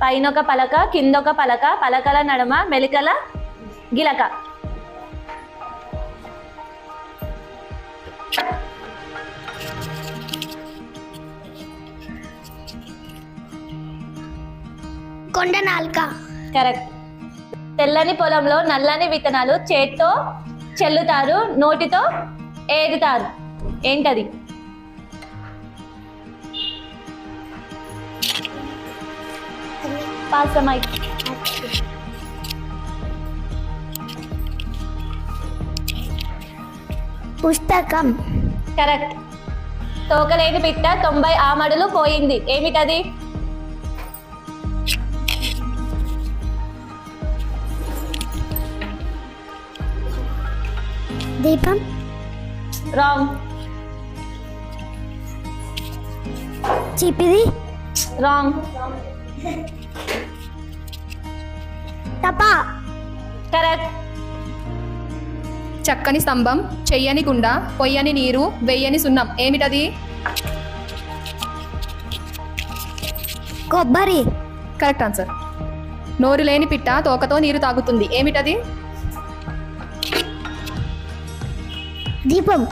పైనొక పలక కిందొక పలక పలకల నడుమ మెలికల గిలక. కొండ నాల్క. కరెక్ట్. తెల్లని పొలంలో నల్లని విత్తనాలు చేత్తో చెల్లుతారు, నోటితో ఏరుతారు. ఏంటది? పాసమై. పుస్తకం. కరెక్ట్. తోకలేని పిట్ట 90 ఆమడులు పోయింది. ఏమిటది? దీపం. రాంగ్. చిపిరి. రాంగ్. టపా. కరెక్ట్. చక్కని స్తంభం, చెయ్యని కుండ, పొయ్యని నీరు, వెయ్యని సున్నం. ఏమిటది? కొబ్బరి. Correct answer. నోరు లేని పిట్ట తోకతో నీరు తాగుతుంది. ఏమిటది? దీపం.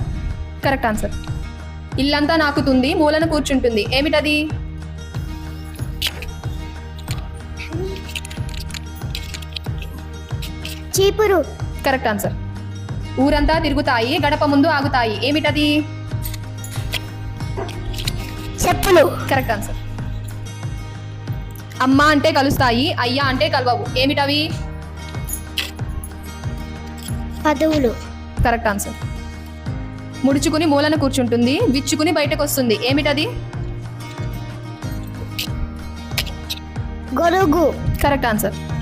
Correct answer. ఇల్లంతా నాకుతుంది, మూలను కూర్చుంటుంది. ఏమిటది? చీపురు. Correct answer. ఊరంతా తిరుగుతాయి, గడప ముందు ఆగుతాయి. ఏమిటది? చెప్పులు. Correct answer. అమ్మ అంటే కలుస్తాయి, అయ్యా అంటే కలవవు. ఏమిటవి? పదవులు. Correct answer. ముడుచుకుని మూలన కూర్చుంటుంది, విచ్చుకుని బయటకు వస్తుంది. ఏమిటది? గొడుగు. Correct answer.